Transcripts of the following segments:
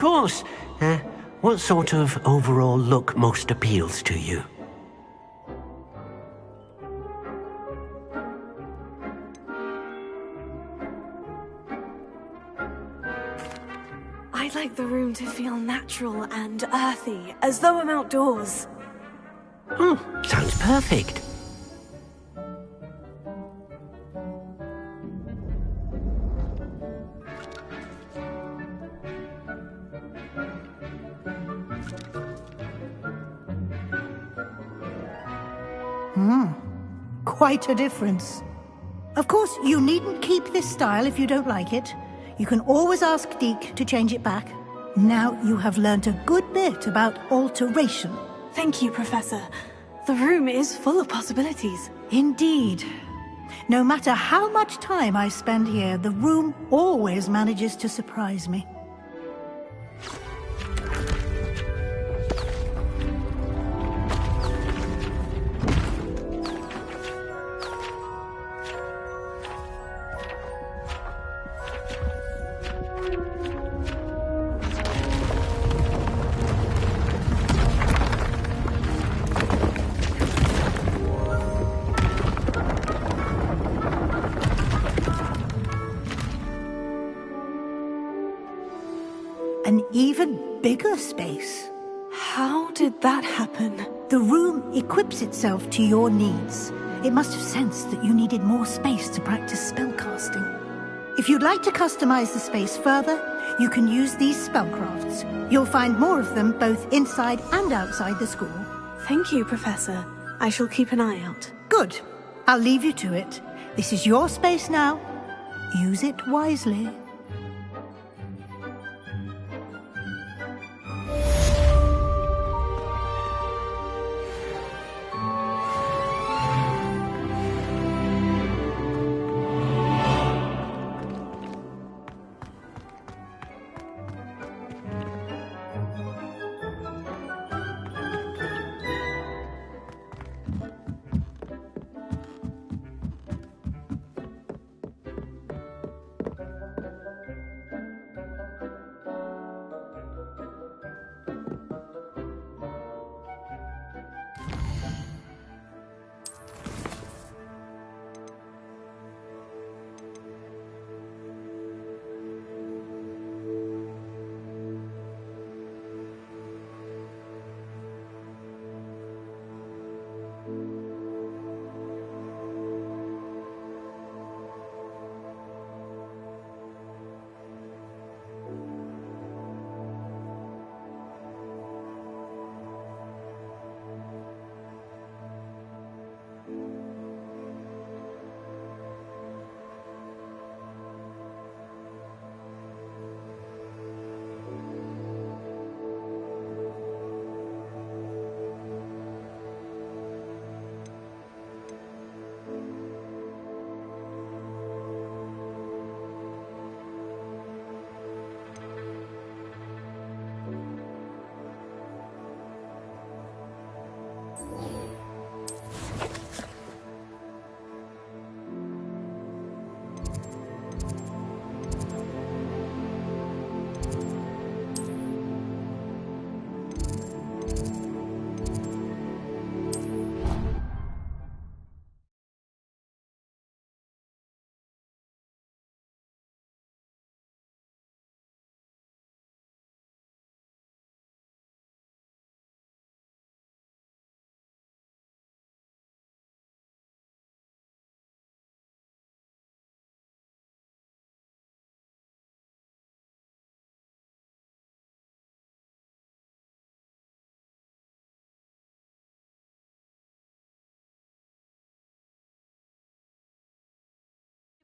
course. What sort of overall look most appeals to you? I'd like the room to feel natural and earthy, as though I'm outdoors. Sounds perfect. Quite a difference. Of course, you needn't keep this style if you don't like it. You can always ask Deke to change it back. Now you have learnt a good bit about alteration. Thank you, Professor. The room is full of possibilities. Indeed. No matter how much time I spend here, the room always manages to surprise me. An even bigger space. How did that happen? The room equips itself to your needs. It must have sensed that you needed more space to practice spellcasting. If you'd like to customize the space further, you can use these spellcrafts. You'll find more of them both inside and outside the school. Thank you, Professor. I shall keep an eye out. Good. I'll leave you to it. This is your space now. Use it wisely.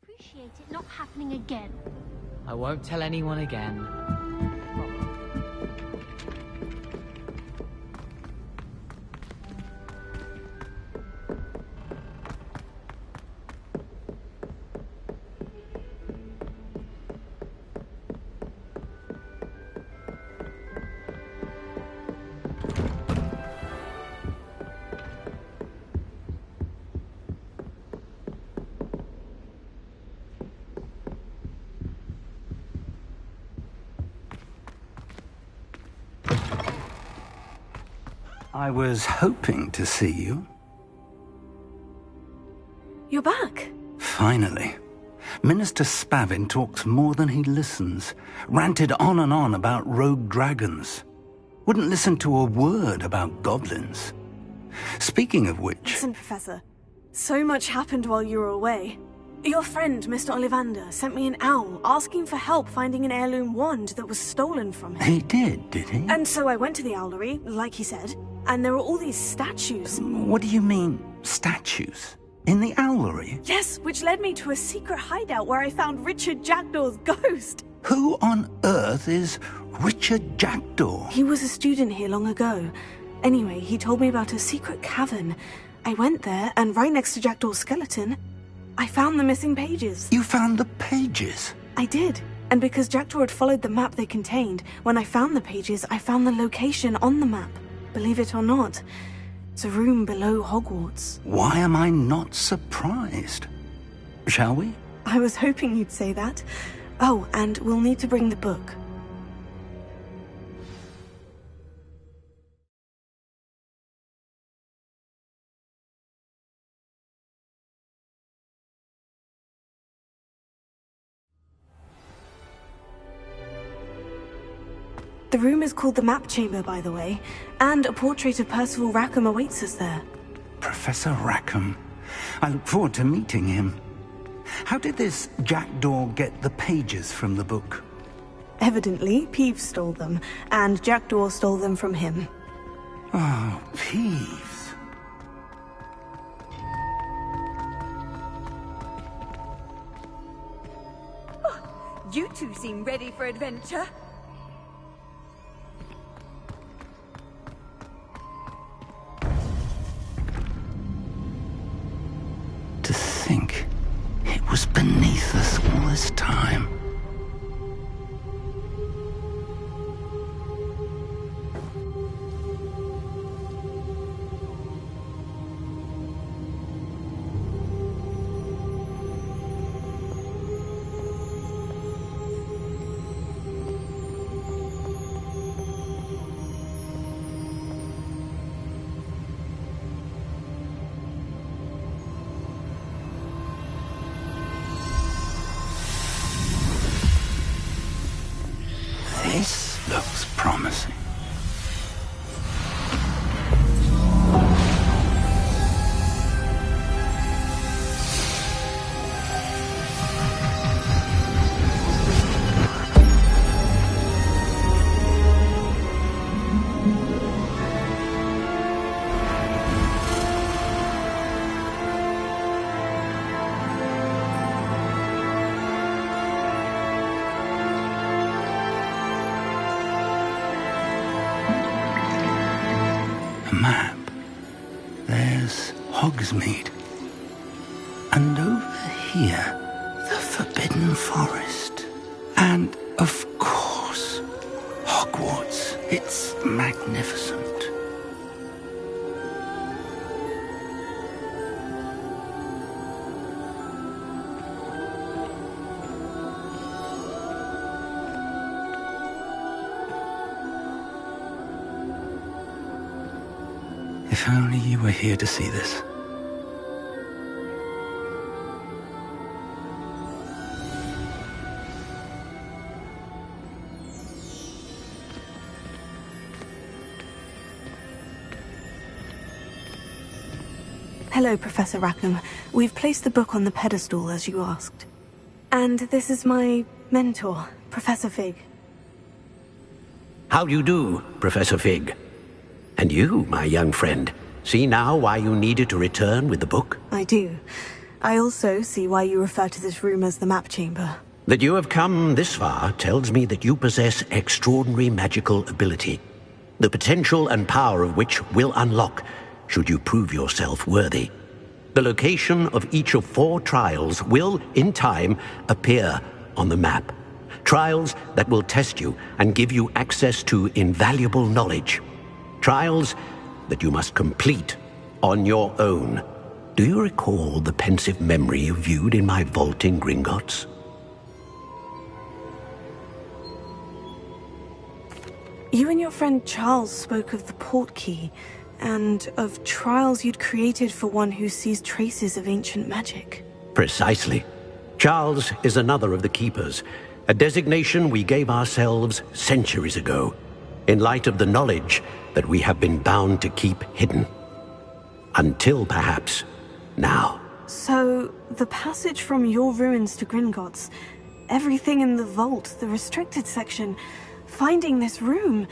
Appreciate it not happening again. I won't tell anyone again. I was hoping to see you. You're back. Finally. Minister Spavin talks more than he listens. Ranted on and on about rogue dragons. Wouldn't listen to a word about goblins. Speaking of which... Listen, Professor. So much happened while you were away. Your friend, Mr. Ollivander, sent me an owl asking for help finding an heirloom wand that was stolen from him. He did he? And so I went to the owlery, like he said, and there were all these statues. What do you mean, statues? In the owlery? Yes, which led me to a secret hideout where I found Richard Jackdaw's ghost. Who on earth is Richard Jackdaw? He was a student here long ago. Anyway, he told me about a secret cavern. I went there, and right next to Jackdaw's skeleton, I found the missing pages. You found the pages? I did. And because Jackdaw had followed the map they contained, when I found the pages, I found the location on the map. Believe it or not, it's a room below Hogwarts. Why am I not surprised? Shall we? I was hoping you'd say that. Oh, and we'll need to bring the book. The room is called the Map Chamber, by the way, and a portrait of Percival Rackham awaits us there. Professor Rackham. I look forward to meeting him. How did this Jackdaw get the pages from the book? Evidently, Peeves stole them, and Jackdaw stole them from him. Oh, Peeves. You two seem ready for adventure. To think it was beneath us all this time. This looks promising. A map. There's Hogsmeade. And over here, the Forbidden Forest. And, of course, Hogwarts. It's magnificent. If only you were here to see this. Hello, Professor Rackham. We've placed the book on the pedestal, as you asked. And this is my mentor, Professor Fig. How do you do, Professor Fig? And you, my young friend, see now why you needed to return with the book? I do. I also see why you refer to this room as the Map Chamber. That you have come this far tells me that you possess extraordinary magical ability, the potential and power of which will unlock should you prove yourself worthy. The location of each of 4 trials will, in time, appear on the map. Trials that will test you and give you access to invaluable knowledge. Trials that you must complete on your own. Do you recall the pensive memory you viewed in my vault in Gringotts? You and your friend Charles spoke of the port key. and of trials you'd created for one who sees traces of ancient magic. Precisely. Charles is another of the Keepers, a designation we gave ourselves centuries ago, in light of the knowledge that we have been bound to keep hidden. Until, perhaps, now. So, the passage from your ruins to Gringotts, everything in the vault, the restricted section, finding this room,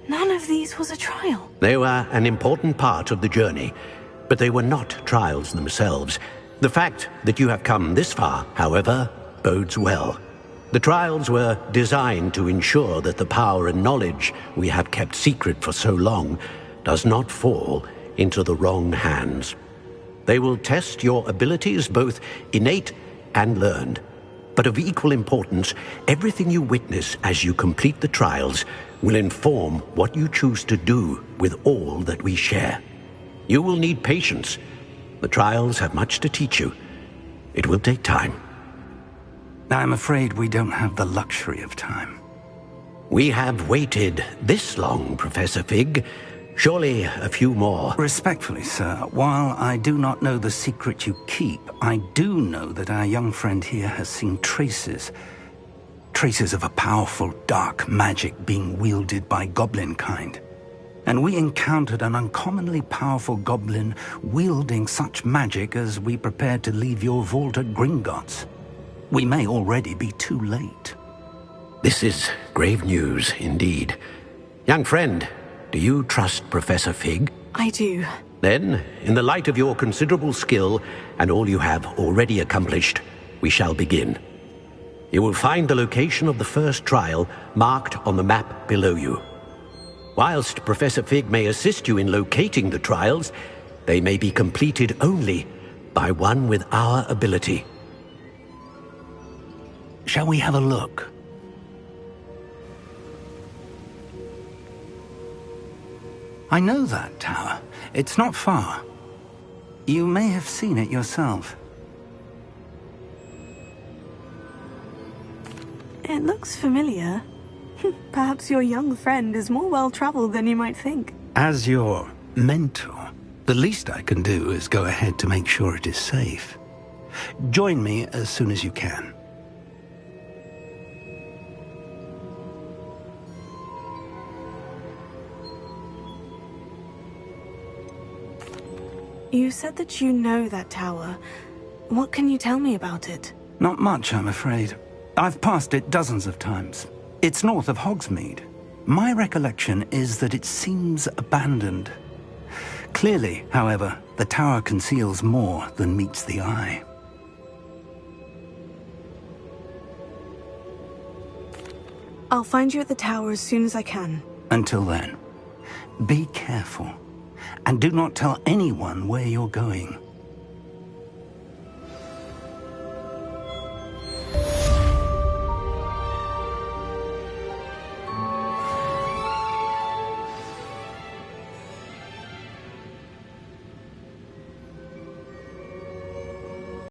none of these was a trial. They were an important part of the journey, but they were not trials themselves. The fact that you have come this far, however, bodes well. The trials were designed to ensure that the power and knowledge we have kept secret for so long does not fall into the wrong hands. They will test your abilities, both innate and learned. But of equal importance, everything you witness as you complete the trials will inform what you choose to do with all that we share. You will need patience. The trials have much to teach you. It will take time. I'm afraid we don't have the luxury of time. We have waited this long, Professor Fig. Surely a few more. Respectfully, sir, while I do not know the secret you keep, I do know that our young friend here has seen traces of a powerful dark magic being wielded by goblin kind. And we encountered an uncommonly powerful goblin wielding such magic as we prepared to leave your vault at Gringotts. We may already be too late. This is grave news indeed. Young friend, do you trust Professor Fig? I do. Then, in the light of your considerable skill and all you have already accomplished, we shall begin. You will find the location of the first trial marked on the map below you. Whilst Professor Fig may assist you in locating the trials, they may be completed only by one with our ability. Shall we have a look? I know that tower. It's not far. You may have seen it yourself. It looks familiar. Perhaps your young friend is more well-traveled than you might think. As your mentor, the least I can do is go ahead to make sure it is safe. Join me as soon as you can. You said that you know that tower. What can you tell me about it? Not much, I'm afraid. I've passed it dozens of times. It's north of Hogsmeade. My recollection is that it seems abandoned. Clearly, however, the tower conceals more than meets the eye. I'll find you at the tower as soon as I can. Until then, be careful. And do not tell anyone where you're going.